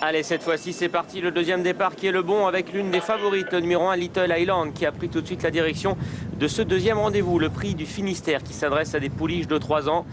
Allez, cette fois-ci, c'est parti. Le deuxième départ qui est le bon avec l'une des favorites, le numéro 1, Little Island, qui a pris tout de suite la direction de ce deuxième rendez-vous, le prix du Finistère, qui s'adresse à des pouliches de 3 ans.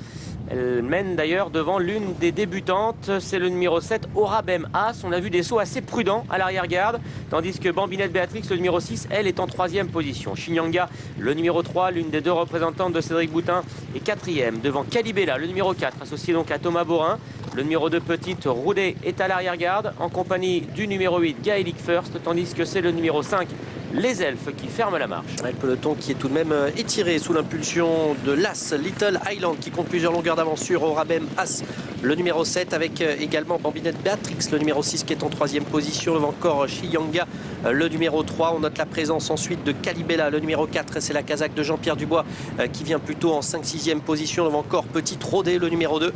Elle mène d'ailleurs devant l'une des débutantes, c'est le numéro 7, Orabem As. On a vu des sauts assez prudents à l'arrière-garde, tandis que Bambinette Béatrix, le numéro 6, elle est en 3e position. Shinyanga, le numéro 3, l'une des deux représentantes de Cédric Boutin, est 4e, devant Calibella, le numéro 4, associé donc à Thomas Borin. Le numéro 2, Petite Roudet, est à l'arrière-garde, en compagnie du numéro 8, Gaelic First, tandis que c'est le numéro 5, Les Elfes, qui ferme la marche. Le peloton qui est tout de même étiré sous l'impulsion de l'As, Little Island, qui compte plusieurs longueurs d'avance sur Orabem As, le numéro 7, avec également Bambinette Béatrix, le numéro 6, qui est en 3e position, devant encore Shinyanga, le numéro 3. On note la présence ensuite de Calibella, le numéro 4, c'est la casaque de Jean-Pierre Dubois, qui vient plutôt en 5-6e position, devant encore Petite Roudet, le numéro 2,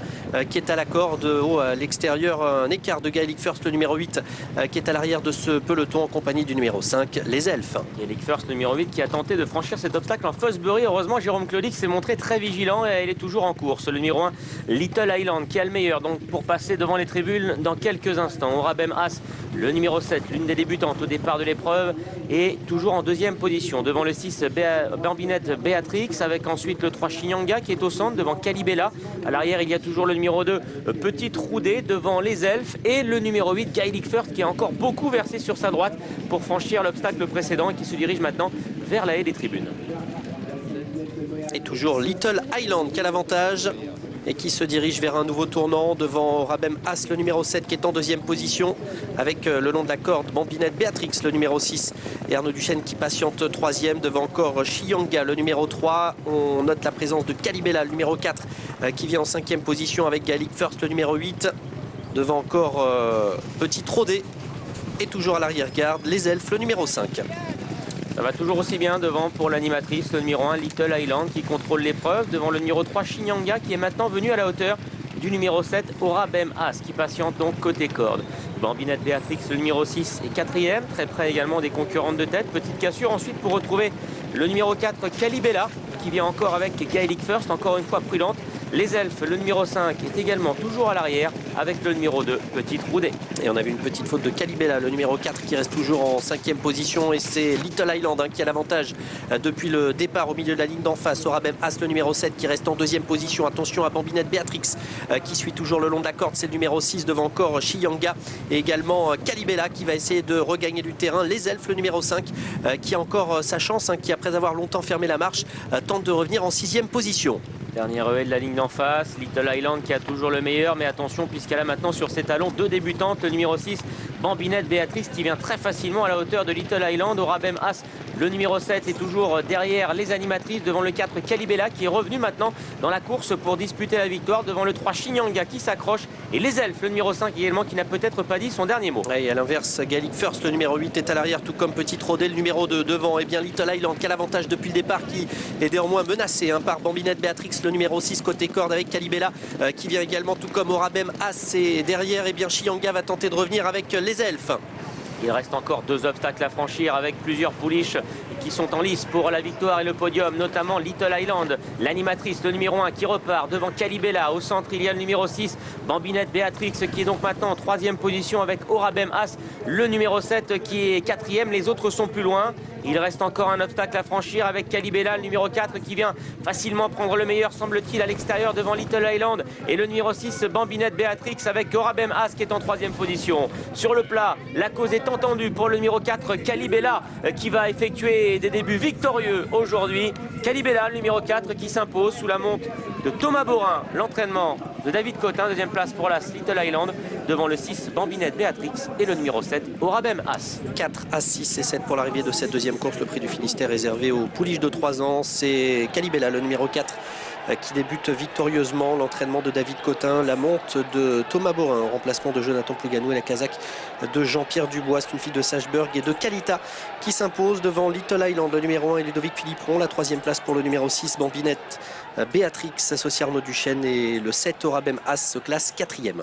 qui est à la corde. À l'extérieur, un écart de Gaelic First, le numéro 8, qui est à l'arrière de ce peloton en compagnie du numéro 5, Les Elfes. Gaelic First, numéro 8, qui a tenté de franchir cet obstacle en Fosbury. Heureusement, Jérôme Claudic s'est montré très vigilant et il est toujours en course. Le numéro 1, Little Island, qui a le meilleur donc pour passer devant les tribunes dans quelques instants. Orabem As, le numéro 7, l'une des débutantes au départ de l'épreuve, est toujours en 2e position. Devant le 6, Bambinette Béatrix, avec ensuite le 3, Shinyanga, qui est au centre, devant Calibella. À l'arrière, il y a toujours le numéro 2, Petite Roudet, devant Les Elfes, et le numéro 8, Gaelic First, qui a encore beaucoup versé sur sa droite pour franchir l'obstacle précédent et qui se dirige maintenant vers la haie des tribunes. Et toujours Little Island qui a l'avantage et qui se dirige vers un nouveau tournant devant Orabem As, le numéro 7, qui est en 2e position, avec le long de la corde Bambinette Béatrix, le numéro 6, et Arnaud Duchesne qui patiente 3e, devant encore Shinyanga, le numéro 3. On note la présence de Calibella, le numéro 4, qui vient en 5e position, avec Gaelic First, le numéro 8, devant encore Petite Roudet, et toujours à l'arrière-garde, Les Elfes, le numéro 5. Ça va toujours aussi bien devant pour l'animatrice, le numéro 1, Little Island, qui contrôle l'épreuve, devant le numéro 3, Shinyanga, qui est maintenant venu à la hauteur du numéro 7, Orabem As, qui patiente donc côté corde. Bambinette Béatrix, le numéro 6, est 4e, très près également des concurrentes de tête. Petite cassure ensuite pour retrouver le numéro 4, Calibella, qui vient encore avec Gaelic First, encore une fois prudente. Les Elfes, le numéro 5, est également toujours à l'arrière avec le numéro 2, Petite Roudet. Et on a vu une petite faute de Calibella, le numéro 4, qui reste toujours en 5e position. Et c'est Little Island qui a l'avantage depuis le départ au milieu de la ligne d'en face. Orabem As, le numéro 7, qui reste en 2e position. Attention à Bambinette Béatrix, qui suit toujours le long de la corde. C'est le numéro 6, devant encore Shinyanga. Et également Calibella, qui va essayer de regagner du terrain. Les Elfes, le numéro 5, qui a encore sa chance, qui après avoir longtemps fermé la marche, tente de revenir en 6e position. Dernière haie de la ligne d'en face, Little Island qui a toujours le meilleur, mais attention puisqu'elle a maintenant sur ses talons 2 débutantes, le numéro 6, Bambinette Béatrix, qui vient très facilement à la hauteur de Little Island. Orabem As, le numéro 7, est toujours derrière les animatrices, devant le 4, Calibella, qui est revenu maintenant dans la course pour disputer la victoire, devant le 3, Shinyanga, qui s'accroche, et Les Elfes, le numéro 5 également, qui n'a peut-être pas dit son dernier mot. Et à l'inverse, Gaelic First, le numéro 8, est à l'arrière, tout comme Petite Roudet, le numéro 2, devant. Et bien Little Island qui a l'avantage depuis le départ, qui est néanmoins menacé par Bambinette Béatrix, le numéro 6, côté corde, avec Calibella, qui vient également, tout comme Orabem As. Et derrière, et bien Shinyanga va tenter de revenir avec Les Elfes. Il reste encore 2 obstacles à franchir avec plusieurs pouliches qui sont en lice pour la victoire et le podium, notamment Little Island, l'animatrice, le numéro 1, qui repart devant Calibella. Au centre, il y a le numéro 6, Bambinette Béatrix, qui est donc maintenant en 3e position avec Orabem As, le numéro 7, qui est 4e. Les autres sont plus loin. Il reste encore un obstacle à franchir avec Calibella, le numéro 4, qui vient facilement prendre le meilleur, semble-t-il, à l'extérieur devant Little Island. Et le numéro 6, Bambinette Béatrix, avec Orabem As, qui est en 3e position. Sur le plat, la cause est entendue pour le numéro 4, Calibella, qui va effectuer des débuts victorieux aujourd'hui. Calibella, le numéro 4, qui s'impose sous la monte de Thomas Borin. L'entraînement de David Cotin, 2e place pour la Little Island, devant le 6, Bambinette Béatrix, et le numéro 7, Orabem As. 4 à 6 et 7 pour l'arrivée de cette 2e course. Le prix du Finistère réservé aux pouliches de 3 ans. C'est Calibella, le numéro 4, qui débute victorieusement. L'entraînement de David Cotin, la monte de Thomas Borin en remplacement de Jonathan Plouganou, et la casaque de Jean-Pierre Dubois. C'est une fille de Sageberg et de Kalita qui s'impose devant Little Island, le numéro 1, et Ludovic Philipperon. La 3e place pour le numéro 6, Bambinette Béatrix, associé Arnaud Duchesne, et le 7, Orabem As, se classe 4e.